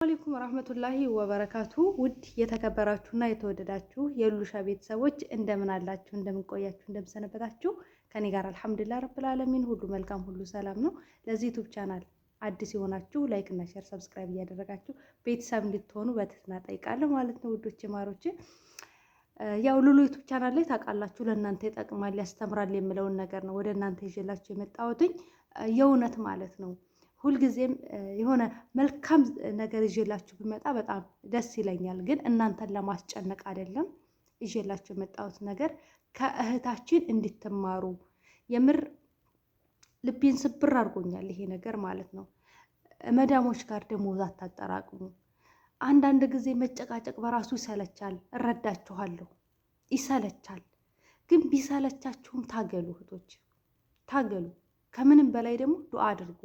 አለይኩም ወራህመቱላሂ ወበረካቱ። ውድ የተከበራችሁና የተወደዳችሁ የሉሻ ቤተሰቦች እንደምን አላችሁ? እንደምን ቆያችሁ? እንደምን ሰነበታችሁ? ከኔ ጋር አልሐምዱሊላህ ረብል ዓለሚን ሁሉ መልካም፣ ሁሉ ሰላም ነው። ለዚህ ዩቲዩብ ቻናል አዲስ የሆናችሁ ላይክ እና ሼር ሰብስክራይብ እያደረጋችሁ ቤተሰብ እንድትሆኑ በትህትና ጠይቃለሁ ማለት ነው። ውዶቼ ማሮቼ፣ ያው ሉሉ ዩቲዩብ ቻናል ላይ ታውቃላችሁ ለእናንተ ይጠቅማል ያስተምራል የምለውን ነገር ነው ወደ እናንተ ይዤላችሁ የመጣሁትኝ የእውነት ማለት ነው። ሁልጊዜም የሆነ መልካም ነገር ይዤላችሁ ብመጣ በጣም ደስ ይለኛል። ግን እናንተን ለማስጨነቅ አይደለም ይዤላችሁ የመጣሁት ነገር ከእህታችን እንድትማሩ የምር ልቤን ስብር አድርጎኛል ይሄ ነገር ማለት ነው። መዳሞች ጋር ደሞዝ አታጠራቅሙ። አንዳንድ ጊዜ መጨቃጨቅ በራሱ ይሰለቻል፣ እረዳችኋለሁ፣ ይሰለቻል። ግን ቢሰለቻችሁም ታገሉ እህቶች፣ ታገሉ። ከምንም በላይ ደግሞ ዱዓ አድርጉ።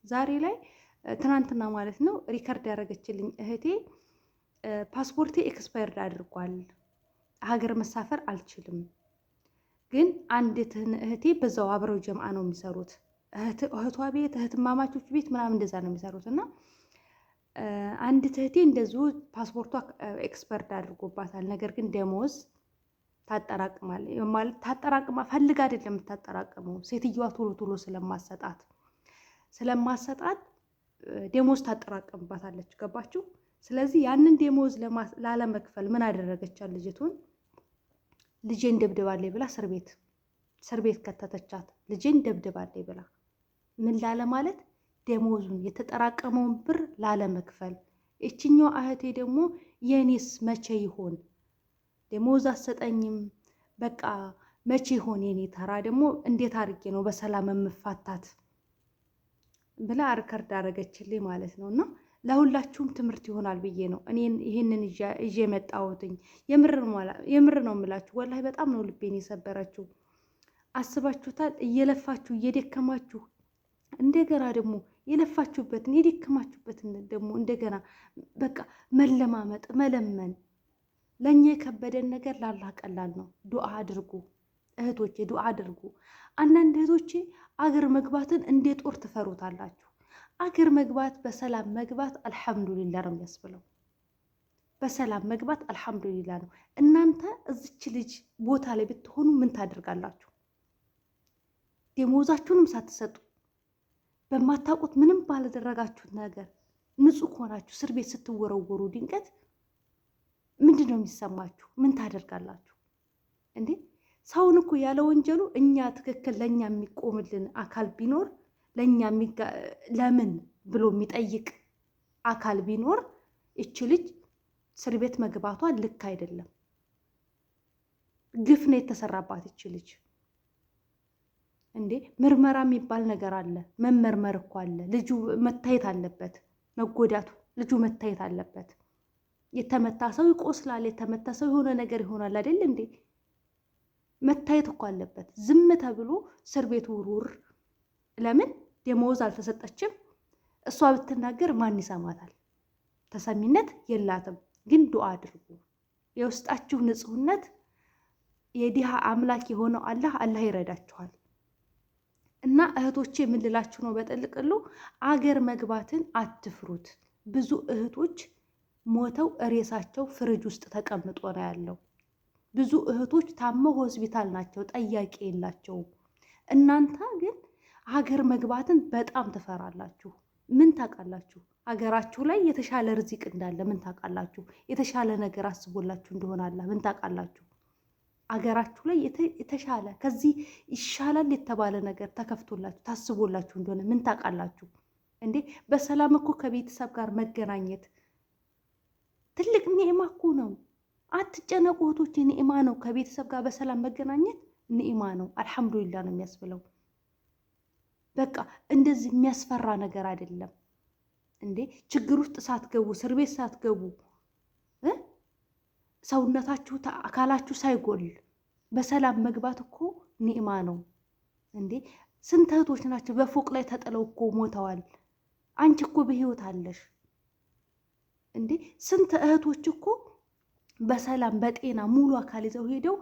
ዛሬ ላይ ትናንትና ማለት ነው ሪከርድ ያደረገችልኝ እህቴ ፓስፖርቴ ኤክስፓየርድ አድርጓል፣ ሀገር መሳፈር አልችልም። ግን አንዲት እህቴ በዛው አብረው ጀምዓ ነው የሚሰሩት፣ እህቷ ቤት እህትማማቾች ቤት ምናምን እንደዛ ነው የሚሰሩት። እና አንዲት እህቴ እንደዚሁ ፓስፖርቷ ኤክስፓየርድ አድርጎባታል። ነገር ግን ደሞዝ ታጠራቅማለች ማለት ታጠራቅማ ፈልጋ አይደለም የምታጠራቅመው፣ ሴትዮዋ ቶሎ ቶሎ ስለማሰጣት ደሞዝ ታጠራቅምባታለች። ገባችሁ? ስለዚህ ያንን ደሞዝ ላለመክፈል ምን አደረገቻት? ልጅቱን ልጄን ደብድባለች ብላ እስር ቤት ከተተቻት። ልጄን ደብድባለች ብላ ምን ላለ ማለት ደሞዙን የተጠራቀመውን ብር ላለመክፈል። እችኛው እህቴ ደግሞ የኔስ መቼ ይሆን ደሞዝ አሰጠኝም፣ በቃ መቼ ይሆን የኔ ተራ ደግሞ እንዴት አድርጌ ነው በሰላም የምፋታት ብላ ሪከርድ አደረገችልኝ ማለት ነው። እና ለሁላችሁም ትምህርት ይሆናል ብዬ ነው እኔን ይሄንን ይዤ መጣሁትኝ። የምር ነው የምላችሁ፣ ወላሂ በጣም ነው ልቤን የሰበረችው። አስባችሁታል? እየለፋችሁ እየደከማችሁ እንደገና ደግሞ የለፋችሁበትን የደከማችሁበትን ደግሞ እንደገና በቃ መለማመጥ መለመን። ለእኛ የከበደን ነገር ላላህ ቀላል ነው። ዱዓ አድርጉ እህቶቼ፣ ዱዓ አድርጉ። አንዳንድ እህቶቼ አገር መግባትን እንደ ጦር ትፈሩታላችሁ። አገር መግባት በሰላም መግባት አልሐምዱሊላህ ነው የሚያስብለው። በሰላም መግባት አልሐምዱሊላህ ነው። እናንተ እዚች ልጅ ቦታ ላይ ብትሆኑ ምን ታደርጋላችሁ? ደሞዛችሁንም ሳትሰጡ በማታውቁት ምንም ባላደረጋችሁት ነገር ንጹህ ሆናችሁ እስር ቤት ስትወረወሩ ድንገት ምንድን ነው የሚሰማችሁ? ምን ታደርጋላችሁ እንዴ? ሰውን እኮ ያለ ወንጀሉ እኛ ትክክል ለእኛ የሚቆምልን አካል ቢኖር ለእኛ ለምን ብሎ የሚጠይቅ አካል ቢኖር እች ልጅ እስር ቤት መግባቷ ልክ አይደለም። ግፍ ነው የተሰራባት እች ልጅ እንዴ። ምርመራ የሚባል ነገር አለ፣ መመርመር እኮ አለ። ልጁ መታየት አለበት፣ መጎዳቱ ልጁ መታየት አለበት። የተመታ ሰው ይቆስላል፣ የተመታ ሰው የሆነ ነገር ይሆናል አይደል እንዴ? መታየት እኮ አለበት። ዝም ተብሎ እስር ቤት ውርውር። ለምን ደሞዝ አልተሰጠችም? እሷ ብትናገር ማን ይሰማታል? ተሰሚነት የላትም። ግን ዱዓ አድርጉ። የውስጣችሁ ንጹህነት የዲሃ አምላክ የሆነው አላህ ይረዳችኋል። እና እህቶቼ የምንላችሁ ነው በጥልቅሉ አገር መግባትን አትፍሩት። ብዙ እህቶች ሞተው ሬሳቸው ፍሪጅ ውስጥ ተቀምጦ ነው ያለው። ብዙ እህቶች ታመው ሆስፒታል ናቸው፣ ጠያቂ የላቸውም። እናንተ ግን ሀገር መግባትን በጣም ትፈራላችሁ። ምን ታውቃላችሁ? ሀገራችሁ ላይ የተሻለ ርዚቅ እንዳለ ምን ታውቃላችሁ? የተሻለ ነገር አስቦላችሁ እንደሆነ አለ ምን ታውቃላችሁ? ሀገራችሁ ላይ የተሻለ ከዚህ ይሻላል የተባለ ነገር ተከፍቶላችሁ ታስቦላችሁ እንደሆነ ምን ታውቃላችሁ እንዴ? በሰላም እኮ ከቤተሰብ ጋር መገናኘት ትልቅ ኒዕማ እኮ ነው። አትጨነቁ እህቶቼ፣ ኒዕማ ነው። ከቤተሰብ ጋር በሰላም መገናኘት ኒዕማ ነው። አልሐምዱሊላህ ነው የሚያስብለው። በቃ እንደዚህ የሚያስፈራ ነገር አይደለም እንዴ። ችግር ውስጥ ሳትገቡ እስር ቤት ሳትገቡ ሰውነታችሁ አካላችሁ ሳይጎል በሰላም መግባት እኮ ኒዕማ ነው እንዴ። ስንት እህቶች ናቸው በፎቅ ላይ ተጥለው እኮ ሞተዋል። አንቺ እኮ በህይወት አለሽ እንዴ። ስንት እህቶች እኮ በሰላም በጤና ሙሉ አካል ይዘው ሄደው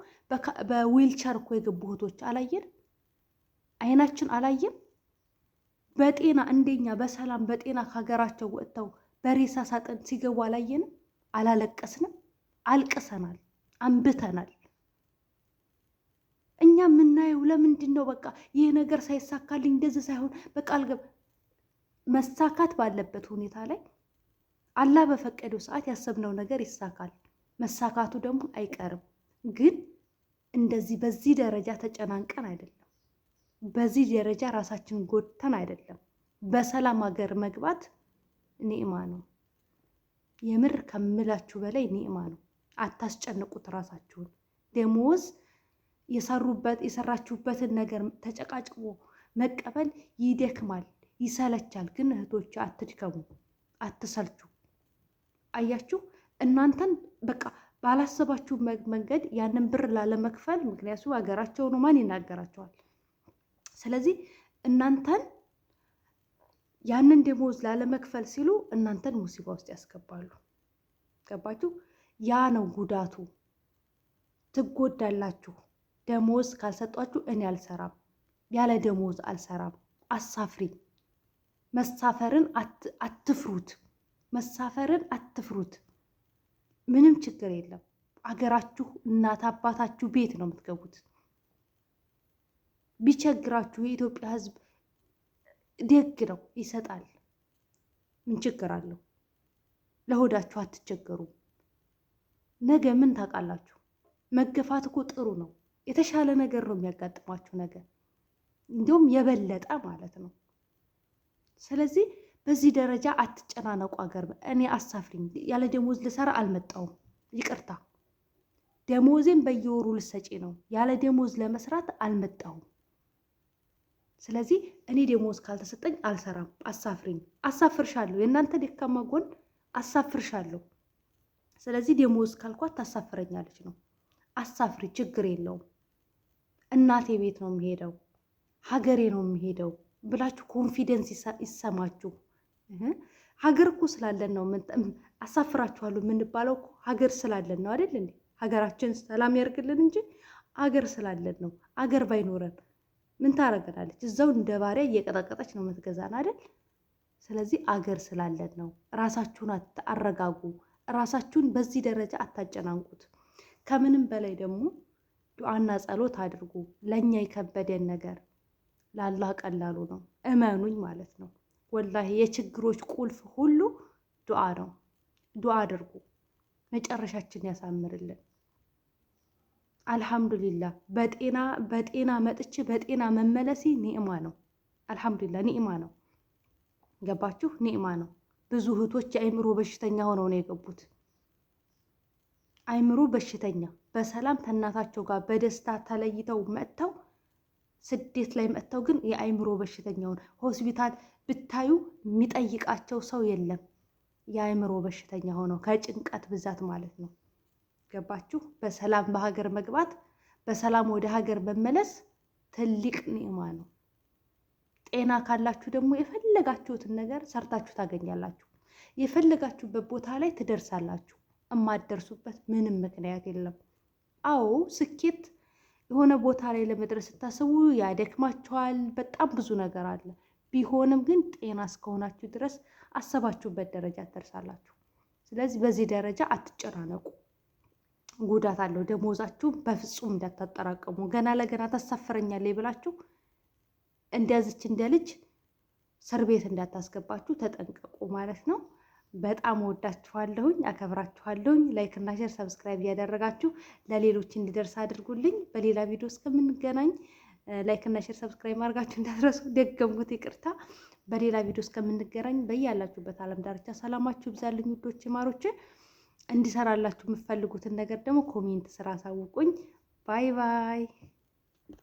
በዊልቸር እኮ የገቡ እህቶች አላየን? አይናችን አላየም? በጤና እንደኛ በሰላም በጤና ከሀገራቸው ወጥተው በሬሳ ሳጥን ሲገቡ አላየንም? አላለቀስንም? አልቅሰናል፣ አንብተናል። እኛ የምናየው ለምንድን ነው? በቃ ይህ ነገር ሳይሳካልኝ እንደዚህ ሳይሆን በቃ መሳካት ባለበት ሁኔታ ላይ አላህ በፈቀደው ሰዓት ያሰብነው ነገር ይሳካል። መሳካቱ ደግሞ አይቀርም። ግን እንደዚህ በዚህ ደረጃ ተጨናንቀን አይደለም፣ በዚህ ደረጃ ራሳችን ጎድተን አይደለም። በሰላም ሀገር መግባት ኒዕማ ነው። የምር ከምላችሁ በላይ ኒዕማ ነው። አታስጨንቁት ራሳችሁን። ደሞዝ የሰራችሁበትን ነገር ተጨቃጭቆ መቀበል ይደክማል፣ ይሰለቻል። ግን እህቶች አትድከሙ፣ አትሰልቹ። አያችሁ እናንተን በቃ ባላሰባችሁ መንገድ ያንን ብር ላለመክፈል፣ ምክንያቱ ሀገራቸው ነው፣ ማን ይናገራቸዋል? ስለዚህ እናንተን ያንን ደሞዝ ላለመክፈል ሲሉ እናንተን ሙሲባ ውስጥ ያስገባሉ። ገባችሁ? ያ ነው ጉዳቱ። ትጎዳላችሁ። ደሞዝ ካልሰጧችሁ እኔ አልሰራም፣ ያለ ደሞዝ አልሰራም። አሳፍሪ። መሳፈርን አትፍሩት። መሳፈርን አትፍሩት። ምንም ችግር የለም። አገራችሁ እናት አባታችሁ ቤት ነው የምትገቡት። ቢቸግራችሁ የኢትዮጵያ ሕዝብ ደግ ነው፣ ይሰጣል። ምን ችግር አለው? ለሆዳችሁ አትቸገሩ። ነገ ምን ታውቃላችሁ? መገፋት እኮ ጥሩ ነው። የተሻለ ነገር ነው የሚያጋጥማችሁ ነገር፣ እንዲሁም የበለጠ ማለት ነው። ስለዚህ በዚህ ደረጃ አትጨናነቁ። አገር እኔ አሳፍሪኝ፣ ያለ ደሞዝ ልሰራ አልመጣውም፣ ይቅርታ። ደሞዜን በየወሩ ልሰጪ ነው፣ ያለ ደሞዝ ለመስራት አልመጣውም። ስለዚህ እኔ ደሞዝ ካልተሰጠኝ አልሰራም፣ አሳፍሪኝ። አሳፍርሻለሁ፣ የእናንተ ደካማ ጎን አሳፍርሻለሁ። ስለዚህ ደሞዝ ካልኳት ታሳፍረኛለች ነው። አሳፍሪ፣ ችግር የለውም። እናቴ ቤት ነው የሚሄደው፣ ሀገሬ ነው የሚሄደው ብላችሁ ኮንፊደንስ ይሰማችሁ። ሀገር እኮ ስላለን ነው አሳፍራችኋለሁ የምንባለው እኮ ሀገር ስላለን ነው አይደል እንዴ? ሀገራችን ሰላም ያርግልን እንጂ ሀገር ስላለን ነው። ሀገር ባይኖረን ምን ታረገናለች? እዛው እንደ ባሪያ እየቀጠቀጠች ነው የምትገዛን አይደል? ስለዚህ አገር ስላለን ነው። ራሳችሁን አረጋጉ። ራሳችሁን በዚህ ደረጃ አታጨናንቁት። ከምንም በላይ ደግሞ ዱዓና ጸሎት አድርጉ። ለእኛ የከበደን ነገር ለአላህ ቀላሉ ነው፣ እመኑኝ ማለት ነው። ወላሂ የችግሮች ቁልፍ ሁሉ ዱዓ ነው። ዱዓ አድርጉ፣ መጨረሻችን ያሳምርልን። አልሐምዱሊላህ በጤና መጥቼ በጤና መመለሴ ኒዕማ ነው። አልሐምዱሊላህ ኒዕማ ነው። ገባችሁ? ኒዕማ ነው። ብዙ እህቶች የአይምሮ በሽተኛ ሆነው ነው የገቡት። አይምሮ በሽተኛ በሰላም ከእናታቸው ጋር በደስታ ተለይተው መጥተው ስደት ላይ መጥተው ግን የአይምሮ በሽተኛውን ሆስፒታል ብታዩ የሚጠይቃቸው ሰው የለም። የአይምሮ በሽተኛ ሆነው ከጭንቀት ብዛት ማለት ነው። ገባችሁ? በሰላም በሀገር መግባት፣ በሰላም ወደ ሀገር መመለስ ትልቅ ኒዕማ ነው። ጤና ካላችሁ ደግሞ የፈለጋችሁትን ነገር ሰርታችሁ ታገኛላችሁ። የፈለጋችሁበት ቦታ ላይ ትደርሳላችሁ። የማትደርሱበት ምንም ምክንያት የለም። አዎ ስኬት የሆነ ቦታ ላይ ለመድረስ ስታስቡ ያደክማችኋል። በጣም ብዙ ነገር አለ። ቢሆንም ግን ጤና እስከሆናችሁ ድረስ አሰባችሁበት ደረጃ ትደርሳላችሁ። ስለዚህ በዚህ ደረጃ አትጨናነቁ። ጉዳት አለው። ደሞዛችሁ በፍጹም እንዳታጠራቀሙ። ገና ለገና ታሳፍረኛለች ብላችሁ እንደዚች እንደ ልጅ እስር ቤት እንዳታስገባችሁ ተጠንቀቁ ማለት ነው። በጣም ወዳችኋለሁኝ፣ አከብራችኋለሁኝ። ላይክ እና ሼር ሰብስክራይብ እያደረጋችሁ ለሌሎች እንዲደርስ አድርጉልኝ። በሌላ ቪዲዮ እስከምንገናኝ ላይክ እና ሼር ሰብስክራይብ ማድረጋችሁ እንዳትረሱ። ደገምኩት፣ ይቅርታ። በሌላ ቪዲዮ እስከምንገናኝ በያላችሁበት ዓለም ዳርቻ ሰላማችሁ ይብዛልኝ ውዶች ማሮች። እንዲሰራላችሁ የምትፈልጉትን ነገር ደግሞ ኮሜንት ስራ አሳውቁኝ። ባይ ባይ።